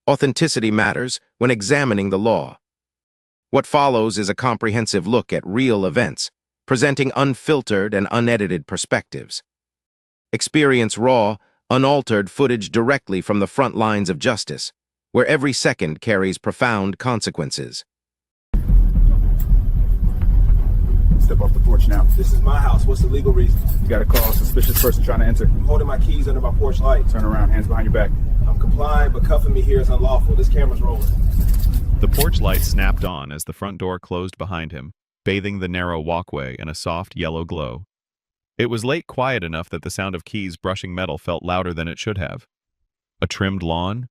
Authenticity matters when examining the law. What follows is a comprehensive look at real events, presenting unfiltered and unedited perspectives. Experience raw, unaltered footage directly from the front lines of justice, where every second carries profound consequences. Step off the porch now. This is my house. What's the legal reason? You got a call, suspicious person trying to enter. I'm holding my keys under my porch light. Turn around, hands behind your back. I'm complying, but cuffing me here is unlawful. This camera's rolling. The porch light snapped on as the front door closed behind him, bathing the narrow walkway in a soft yellow glow. It was late quiet enough that the sound of keys brushing metal felt louder than it should have. A trimmed lawn?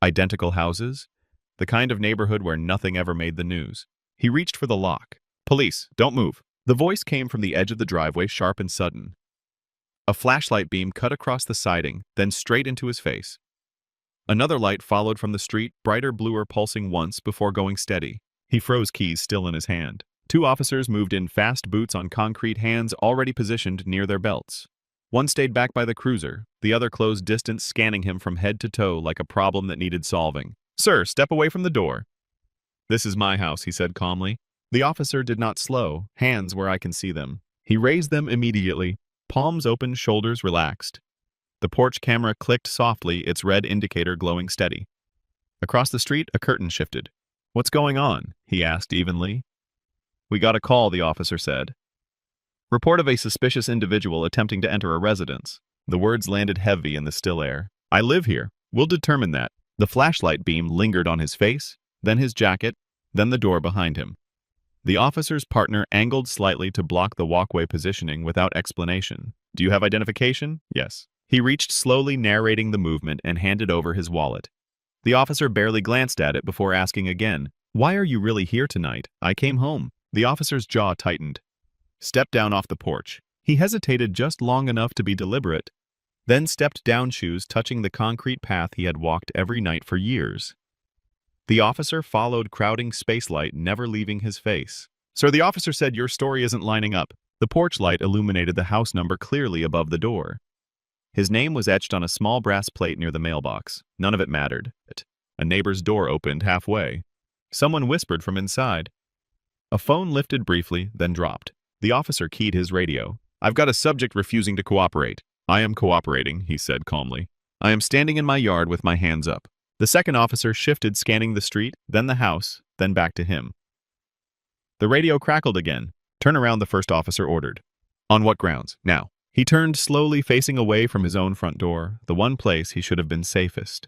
Identical houses? The kind of neighborhood where nothing ever made the news. He reached for the lock. "Police, don't move." The voice came from the edge of the driveway, sharp and sudden. A flashlight beam cut across the siding, then straight into his face. Another light followed from the street, brighter, bluer, pulsing once before going steady. He froze, keys still in his hand. Two officers moved in, fast boots on concrete, hands already positioned near their belts. One stayed back by the cruiser, the other closed distance, scanning him from head to toe like a problem that needed solving. "Sir, step away from the door." "This is my house," he said calmly. The officer did not slow, hands where I can see them. He raised them immediately, palms open, shoulders relaxed. The porch camera clicked softly, its red indicator glowing steady. Across the street, a curtain shifted. "What's going on?" he asked evenly. "We got a call," the officer said. "Report of a suspicious individual attempting to enter a residence." The words landed heavy in the still air. "I live here. We'll determine that." The flashlight beam lingered on his face, then his jacket, then the door behind him. The officer's partner angled slightly to block the walkway positioning without explanation. "Do you have identification?" "Yes." He reached, slowly narrating the movement, and handed over his wallet. The officer barely glanced at it before asking again, "Why are you really here tonight? I came home." The officer's jaw tightened. "Step down off the porch." He hesitated just long enough to be deliberate, then stepped down, shoes touching the concrete path he had walked every night for years. The officer followed, crowding spacelight, never leaving his face. "Sir," the officer said, "your story isn't lining up." The porch light illuminated the house number clearly above the door. His name was etched on a small brass plate near the mailbox. None of it mattered. A neighbor's door opened halfway. Someone whispered from inside. A phone lifted briefly, then dropped. The officer keyed his radio. "I've got a subject refusing to cooperate." "I am cooperating," he said calmly. "I am standing in my yard with my hands up." The second officer shifted, scanning the street, then the house, then back to him. The radio crackled again. "Turn around," the first officer ordered. "On what grounds? Now." He turned slowly, facing away from his own front door, the one place he should have been safest.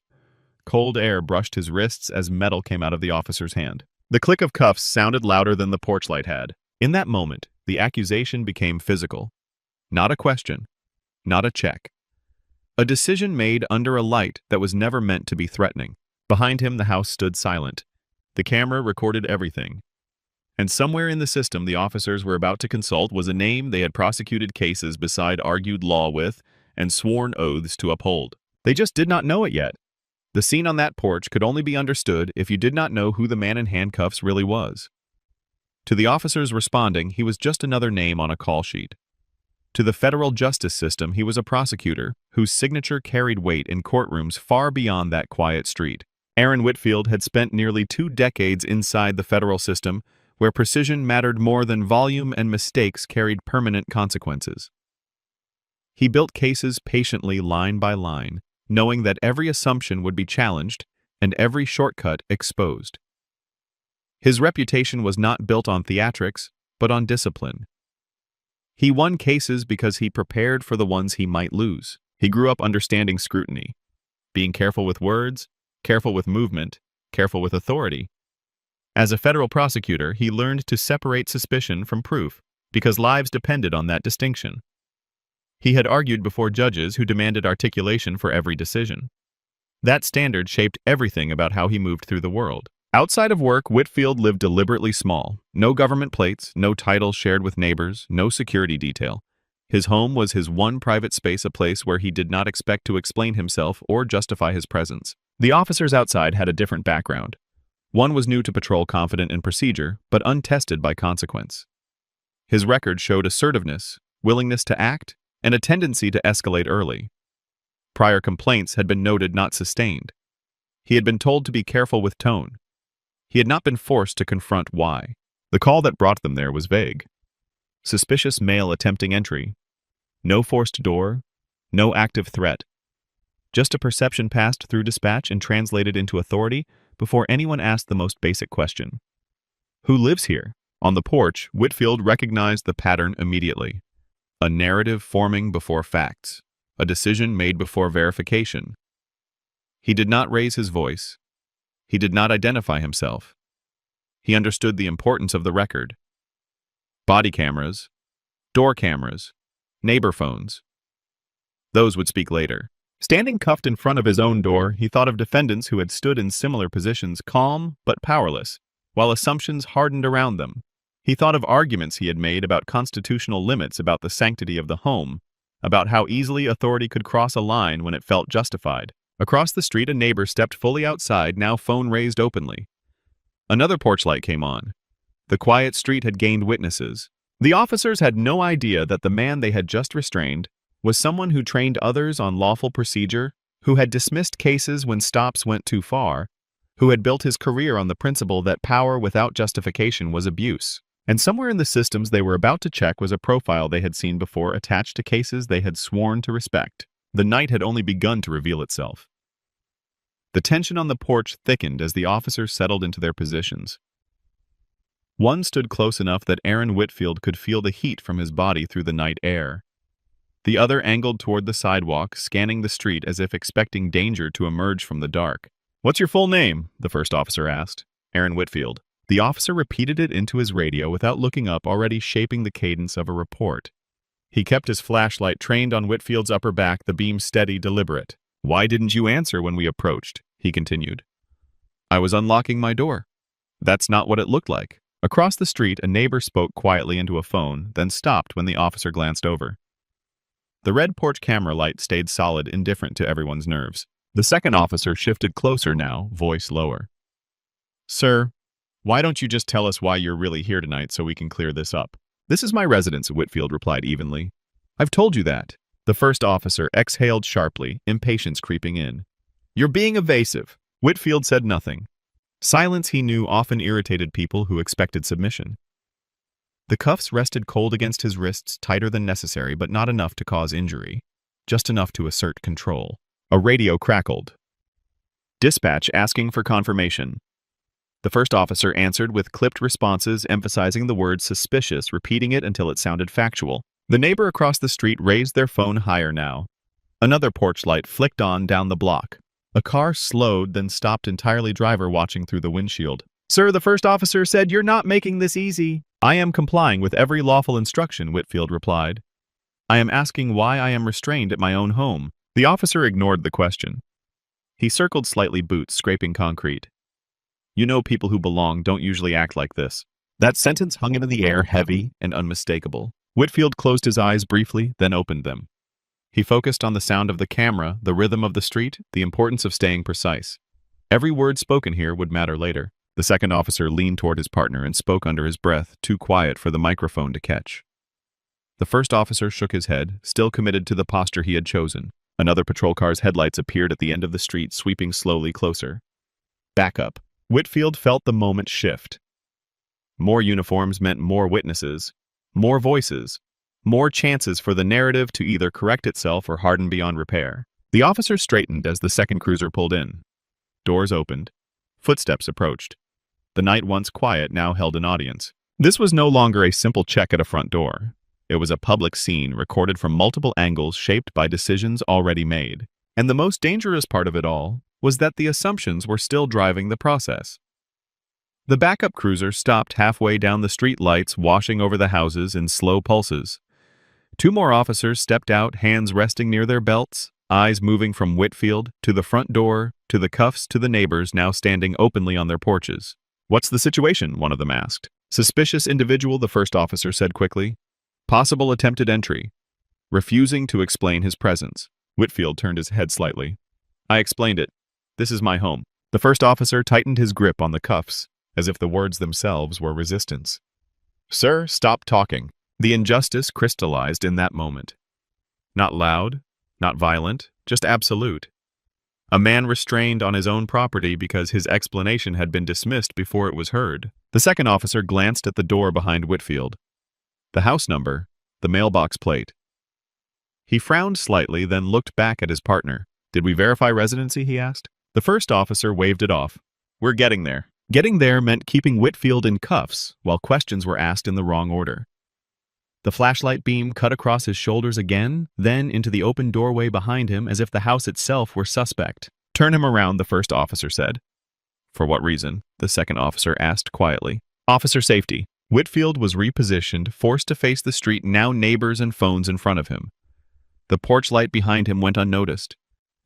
Cold air brushed his wrists as metal came out of the officer's hand. The click of cuffs sounded louder than the porch light had. In that moment, the accusation became physical. Not a question. Not a check. A decision made under a light that was never meant to be threatening. Behind him, the house stood silent. The camera recorded everything. And somewhere in the system the officers were about to consult was a name they had prosecuted cases beside, argued law with, and sworn oaths to uphold. They just did not know it yet. The scene on that porch could only be understood if you did not know who the man in handcuffs really was. To the officers responding, he was just another name on a call sheet. To the federal justice system, he was a prosecutor whose signature carried weight in courtrooms far beyond that quiet street. Aaron Whitfield had spent nearly 2 decades inside the federal system, where precision mattered more than volume and mistakes carried permanent consequences. He built cases patiently, line by line, knowing that every assumption would be challenged and every shortcut exposed. His reputation was not built on theatrics, but on discipline. He won cases because he prepared for the ones he might lose. He grew up understanding scrutiny, being careful with words, careful with movement, careful with authority. As a federal prosecutor, he learned to separate suspicion from proof, because lives depended on that distinction. He had argued before judges who demanded articulation for every decision. That standard shaped everything about how he moved through the world. Outside of work, Whitfield lived deliberately small. No government plates, no titles shared with neighbors, no security detail. His home was his one private space, a place where he did not expect to explain himself or justify his presence. The officers outside had a different background. One was new to patrol, confident in procedure, but untested by consequence. His record showed assertiveness, willingness to act, and a tendency to escalate early. Prior complaints had been noted, not sustained. He had been told to be careful with tone. He had not been forced to confront why. The call that brought them there was vague. Suspicious male attempting entry. No forced door. No active threat. Just a perception passed through dispatch and translated into authority before anyone asked the most basic question. Who lives here? On the porch, Whitfield recognized the pattern immediately. A narrative forming before facts. A decision made before verification. He did not raise his voice. He did not identify himself. He understood the importance of the record. Body cameras, door cameras, neighbor phones. Those would speak later. Standing cuffed in front of his own door, he thought of defendants who had stood in similar positions, calm but powerless, while assumptions hardened around them. He thought of arguments he had made about constitutional limits, about the sanctity of the home, about how easily authority could cross a line when it felt justified. Across the street, a neighbor stepped fully outside, now phone raised openly. Another porch light came on. The quiet street had gained witnesses. The officers had no idea that the man they had just restrained was someone who trained others on lawful procedure, who had dismissed cases when stops went too far, who had built his career on the principle that power without justification was abuse. And somewhere in the systems they were about to check was a profile they had seen before attached to cases they had sworn to respect. The night had only begun to reveal itself. The tension on the porch thickened as the officers settled into their positions. One stood close enough that Aaron Whitfield could feel the heat from his body through the night air. The other angled toward the sidewalk, scanning the street as if expecting danger to emerge from the dark. "What's your full name?" the first officer asked. "Aaron Whitfield." The officer repeated it into his radio without looking up, already shaping the cadence of a report. He kept his flashlight trained on Whitfield's upper back, the beam steady, deliberate. "Why didn't you answer when we approached?" he continued. "I was unlocking my door." "That's not what it looked like." Across the street, a neighbor spoke quietly into a phone, then stopped when the officer glanced over. The red porch camera light stayed solid, indifferent to everyone's nerves. The second officer shifted closer now, voice lower. "Sir, why don't you just tell us why you're really here tonight so we can clear this up?" "This is my residence," Whitfield replied evenly. "I've told you that." The first officer exhaled sharply, impatience creeping in. "You're being evasive." Whitfield said nothing. Silence, he knew, often irritated people who expected submission. The cuffs rested cold against his wrists, tighter than necessary, but not enough to cause injury. Just enough to assert control. A radio crackled. "Dispatch asking for confirmation." The first officer answered with clipped responses, emphasizing the word suspicious, repeating it until it sounded factual. The neighbor across the street raised their phone higher now. Another porch light flicked on down the block. A car slowed, then stopped entirely, driver watching through the windshield. "Sir," the first officer said, "you're not making this easy." "I am complying with every lawful instruction," Whitfield replied. "I am asking why I am restrained at my own home." The officer ignored the question. He circled slightly, boots scraping concrete. "You know, people who belong don't usually act like this." That sentence hung into the air, heavy and unmistakable. Whitfield closed his eyes briefly, then opened them. He focused on the sound of the camera, the rhythm of the street, the importance of staying precise. Every word spoken here would matter later. The second officer leaned toward his partner and spoke under his breath, too quiet for the microphone to catch. The first officer shook his head, still committed to the posture he had chosen. Another patrol car's headlights appeared at the end of the street, sweeping slowly closer. Back up. Whitfield felt the moment shift. More uniforms meant more witnesses, more voices, more chances for the narrative to either correct itself or harden beyond repair. The officer straightened as the second cruiser pulled in. Doors opened. Footsteps approached. The night, once quiet, now held an audience. This was no longer a simple check at a front door. It was a public scene recorded from multiple angles, shaped by decisions already made. And the most dangerous part of it all was that the assumptions were still driving the process. The backup cruiser stopped halfway down the street, lights washing over the houses in slow pulses. Two more officers stepped out, hands resting near their belts, eyes moving from Whitfield to the front door, to the cuffs, to the neighbors now standing openly on their porches. "What's the situation?" one of them asked. "Suspicious individual," the first officer said quickly. "Possible attempted entry." Refusing to explain his presence, Whitfield turned his head slightly. "I explained it. This is my home." The first officer tightened his grip on the cuffs, as if the words themselves were resistance. "Sir, stop talking." The injustice crystallized in that moment. Not loud, not violent, just absolute. A man restrained on his own property because his explanation had been dismissed before it was heard. The second officer glanced at the door behind Whitfield. The house number, the mailbox plate. He frowned slightly, then looked back at his partner. "Did we verify residency?" he asked. The first officer waved it off. "We're getting there." Getting there meant keeping Whitfield in cuffs while questions were asked in the wrong order. The flashlight beam cut across his shoulders again, then into the open doorway behind him as if the house itself were suspect. "Turn him around," the first officer said. "For what reason?" the second officer asked quietly. "Officer safety." Whitfield was repositioned, forced to face the street, now neighbors and phones in front of him. The porch light behind him went unnoticed.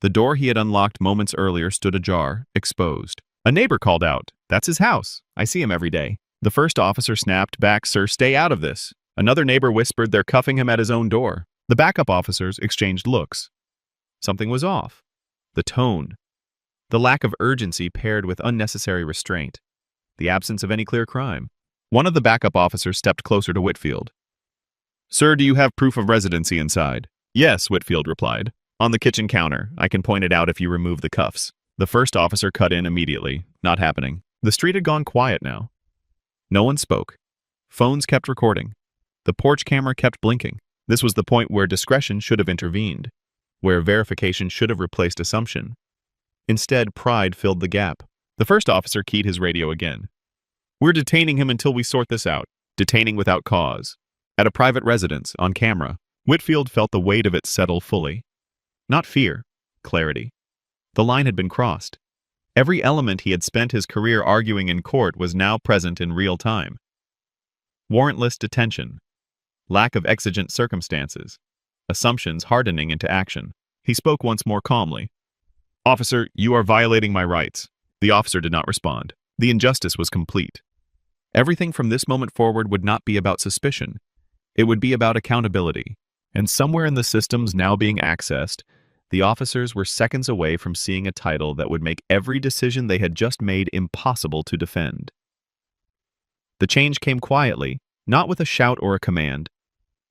The door he had unlocked moments earlier stood ajar, exposed. A neighbor called out, "That's his house. I see him every day." The first officer snapped back, "Sir, stay out of this." Another neighbor whispered, "They're cuffing him at his own door." The backup officers exchanged looks. Something was off. The tone. The lack of urgency paired with unnecessary restraint. The absence of any clear crime. One of the backup officers stepped closer to Whitfield. "Sir, do you have proof of residency inside?" "Yes," Whitfield replied. "On the kitchen counter. I can point it out if you remove the cuffs." The first officer cut in immediately. Not happening. The street had gone quiet now. No one spoke. Phones kept recording. The porch camera kept blinking. This was the point where discretion should have intervened, where verification should have replaced assumption. Instead, pride filled the gap. The first officer keyed his radio again. "We're detaining him until we sort this out." Detaining without cause. At a private residence, on camera. Whitfield felt the weight of it settle fully. Not fear, clarity. The line had been crossed. Every element he had spent his career arguing in court was now present in real time. Warrantless detention. Lack of exigent circumstances. Assumptions hardening into action. He spoke once more calmly. "Officer, you are violating my rights." The officer did not respond. The injustice was complete. Everything from this moment forward would not be about suspicion. It would be about accountability. And somewhere in the systems now being accessed, the officers were seconds away from seeing a title that would make every decision they had just made impossible to defend. The change came quietly, not with a shout or a command,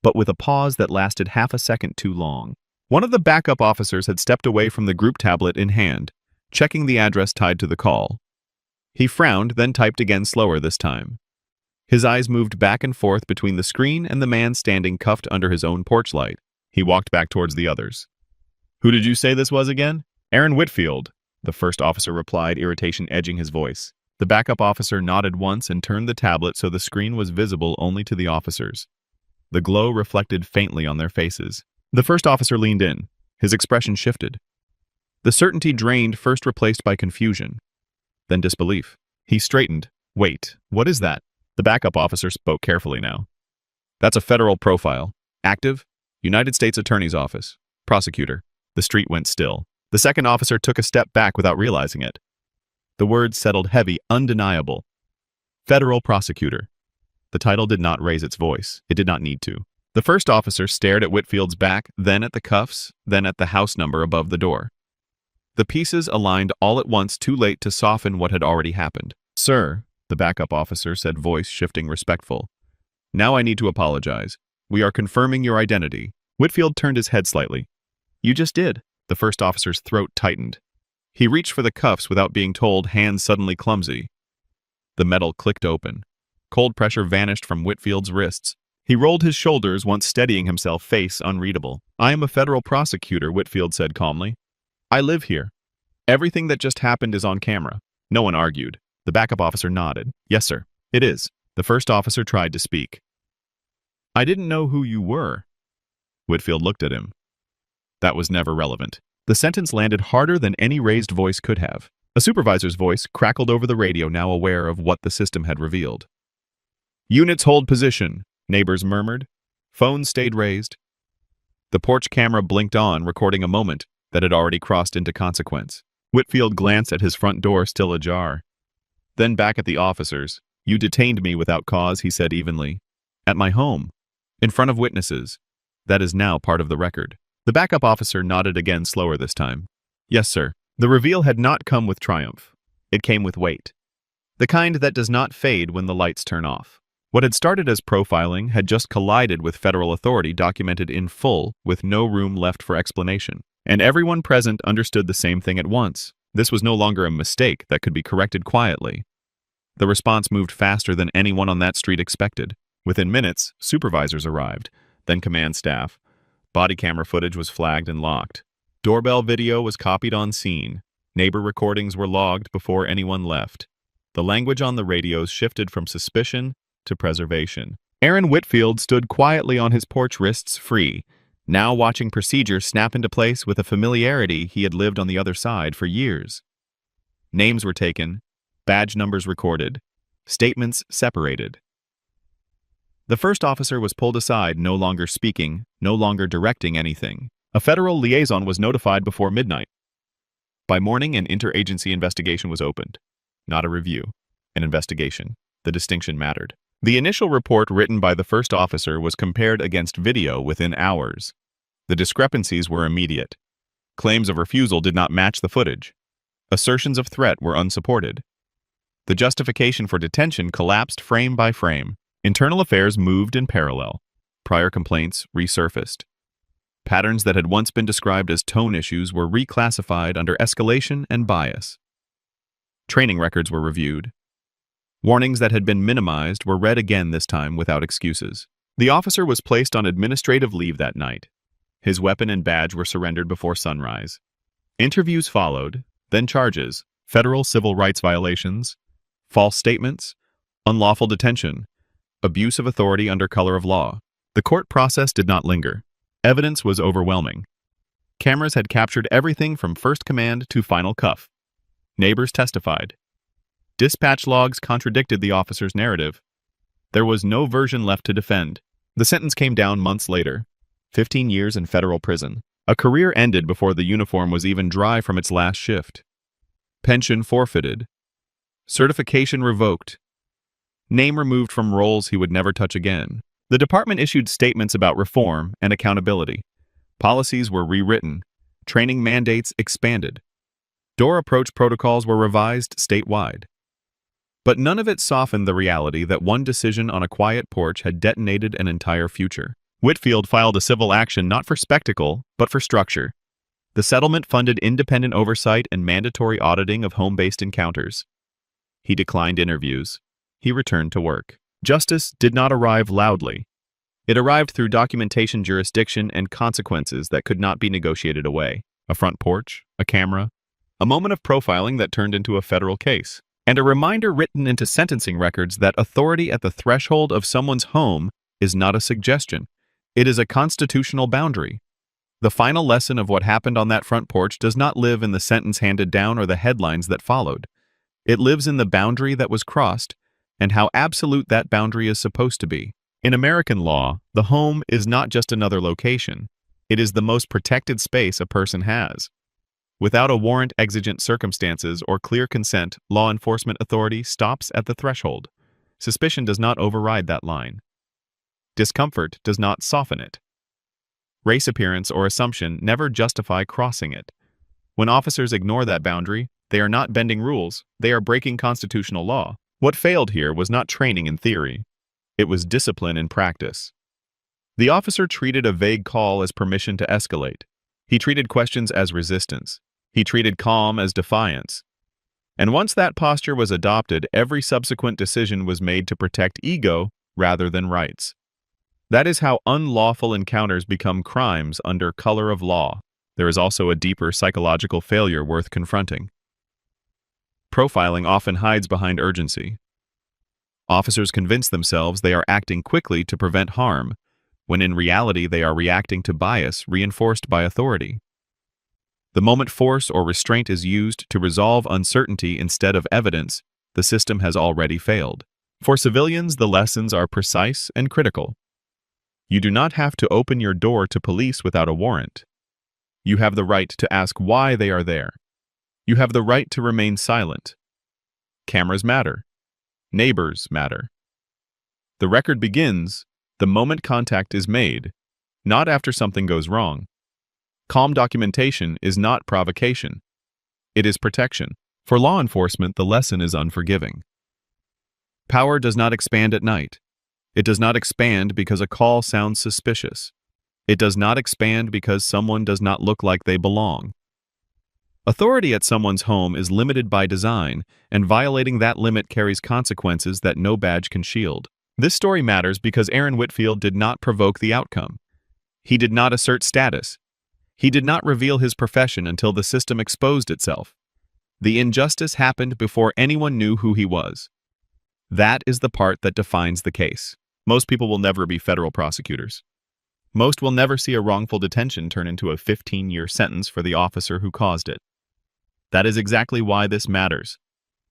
but with a pause that lasted half a second too long. One of the backup officers had stepped away from the group tablet in hand, checking the address tied to the call. He frowned, then typed again, slower this time. His eyes moved back and forth between the screen and the man standing cuffed under his own porch light. He walked back towards the others. "Who did you say this was again?" "Aaron Whitfield," the first officer replied, irritation edging his voice. The backup officer nodded once and turned the tablet so the screen was visible only to the officers. The glow reflected faintly on their faces. The first officer leaned in. His expression shifted. The certainty drained, first replaced by confusion, then disbelief. He straightened. "Wait, what is that?" The backup officer spoke carefully now. "That's a federal profile. Active, United States Attorney's Office. Prosecutor." The street went still. The second officer took a step back without realizing it. The words settled heavy, undeniable. Federal prosecutor. The title did not raise its voice. It did not need to. The first officer stared at Whitfield's back, then at the cuffs, then at the house number above the door. The pieces aligned all at once, too late to soften what had already happened. "Sir," the backup officer said, voice shifting respectful. "Now I need to apologize. We are confirming your identity." Whitfield turned his head slightly. "You just did." The first officer's throat tightened. He reached for the cuffs without being told, hands suddenly clumsy. The metal clicked open. Cold pressure vanished from Whitfield's wrists. He rolled his shoulders, once steadying himself, face unreadable. "I am a federal prosecutor," Whitfield said calmly. "I live here. Everything that just happened is on camera." No one argued. The backup officer nodded. "Yes, sir. It is." The first officer tried to speak. "I didn't know who you were." Whitfield looked at him. That was never relevant. The sentence landed harder than any raised voice could have. A supervisor's voice crackled over the radio, now aware of what the system had revealed. "Units hold position," neighbors murmured. Phones stayed raised. The porch camera blinked on, recording a moment that had already crossed into consequence. Whitfield glanced at his front door, still ajar. Then back at the officers. "You detained me without cause," he said evenly. "At my home. In front of witnesses. That is now part of the record." The backup officer nodded again, slower this time. "Yes, sir." The reveal had not come with triumph. It came with weight. The kind that does not fade when the lights turn off. What had started as profiling had just collided with federal authority, documented in full, with no room left for explanation. And everyone present understood the same thing at once. This was no longer a mistake that could be corrected quietly. The response moved faster than anyone on that street expected. Within minutes, supervisors arrived, then command staff. Body camera footage was flagged and locked. Doorbell video was copied on scene. Neighbor recordings were logged before anyone left. The language on the radios shifted from suspicion to preservation. Aaron Whitfield stood quietly on his porch, wrists free, now watching procedures snap into place with a familiarity he had lived on the other side for years. Names were taken, badge numbers recorded, statements separated. The first officer was pulled aside, no longer speaking, no longer directing anything. A federal liaison was notified before midnight. By morning, an interagency investigation was opened. Not a review, an investigation. The distinction mattered. The initial report written by the first officer was compared against video within hours. The discrepancies were immediate. Claims of refusal did not match the footage. Assertions of threat were unsupported. The justification for detention collapsed frame by frame. Internal affairs moved in parallel. Prior complaints resurfaced. Patterns that had once been described as tone issues were reclassified under escalation and bias. Training records were reviewed. Warnings that had been minimized were read again, this time without excuses. The officer was placed on administrative leave that night. His weapon and badge were surrendered before sunrise. Interviews followed, then charges, federal civil rights violations, false statements, unlawful detention, abuse of authority under color of law. The court process did not linger. Evidence was overwhelming. Cameras had captured everything from first command to final cuff. Neighbors testified. Dispatch logs contradicted the officer's narrative. There was no version left to defend. The sentence came down months later. 15 years in federal prison. A career ended before the uniform was even dry from its last shift. Pension forfeited. Certification revoked. Name removed from roles he would never touch again. The department issued statements about reform and accountability. Policies were rewritten. Training mandates expanded. Door approach protocols were revised statewide. But none of it softened the reality that one decision on a quiet porch had detonated an entire future. Whitfield filed a civil action not for spectacle, but for structure. The settlement funded independent oversight and mandatory auditing of home-based encounters. He declined interviews. He returned to work. Justice did not arrive loudly. It arrived through documentation, jurisdiction, and consequences that could not be negotiated away. A front porch, a camera, a moment of profiling that turned into a federal case, and a reminder written into sentencing records that authority at the threshold of someone's home is not a suggestion. It is a constitutional boundary. The final lesson of what happened on that front porch does not live in the sentence handed down or the headlines that followed. It lives in the boundary that was crossed and how absolute that boundary is supposed to be. In American law, the home is not just another location. It is the most protected space a person has. Without a warrant, exigent circumstances, or clear consent, law enforcement authority stops at the threshold. Suspicion does not override that line. Discomfort does not soften it. Race appearance or assumption never justify crossing it. When officers ignore that boundary, they are not bending rules, they are breaking constitutional law. What failed here was not training in theory. It was discipline in practice. The officer treated a vague call as permission to escalate. He treated questions as resistance. He treated calm as defiance. And once that posture was adopted, every subsequent decision was made to protect ego rather than rights. That is how unlawful encounters become crimes under color of law. There is also a deeper psychological failure worth confronting. Profiling often hides behind urgency. Officers convince themselves they are acting quickly to prevent harm, when in reality they are reacting to bias reinforced by authority. The moment force or restraint is used to resolve uncertainty instead of evidence, the system has already failed. For civilians, the lessons are precise and critical. You do not have to open your door to police without a warrant. You have the right to ask why they are there. You have the right to remain silent. Cameras matter. Neighbors matter. The record begins the moment contact is made, not after something goes wrong. Calm documentation is not provocation. It is protection. For law enforcement, the lesson is unforgiving. Power does not expand at night. It does not expand because a call sounds suspicious. It does not expand because someone does not look like they belong. Authority at someone's home is limited by design, and violating that limit carries consequences that no badge can shield. This story matters because Aaron Whitfield did not provoke the outcome. He did not assert status. He did not reveal his profession until the system exposed itself. The injustice happened before anyone knew who he was. That is the part that defines the case. Most people will never be federal prosecutors. Most will never see a wrongful detention turn into a 15-year sentence for the officer who caused it. That is exactly why this matters.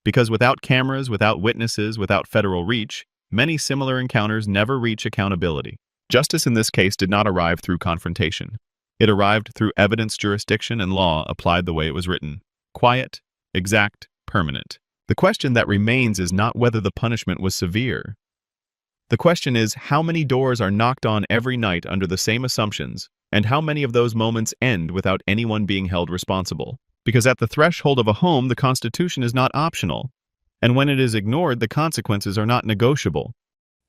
Because without cameras, without witnesses, without federal reach, many similar encounters never reach accountability. Justice in this case did not arrive through confrontation. It arrived through evidence, jurisdiction, and law applied the way it was written. Quiet, exact, permanent. The question that remains is not whether the punishment was severe. The question is how many doors are knocked on every night under the same assumptions, and how many of those moments end without anyone being held responsible. Because at the threshold of a home, the Constitution is not optional, and when it is ignored, the consequences are not negotiable.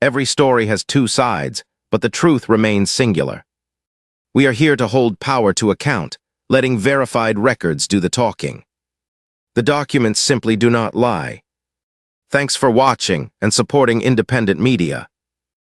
Every story has two sides, but the truth remains singular. We are here to hold power to account, letting verified records do the talking. The documents simply do not lie. Thanks for watching and supporting independent media.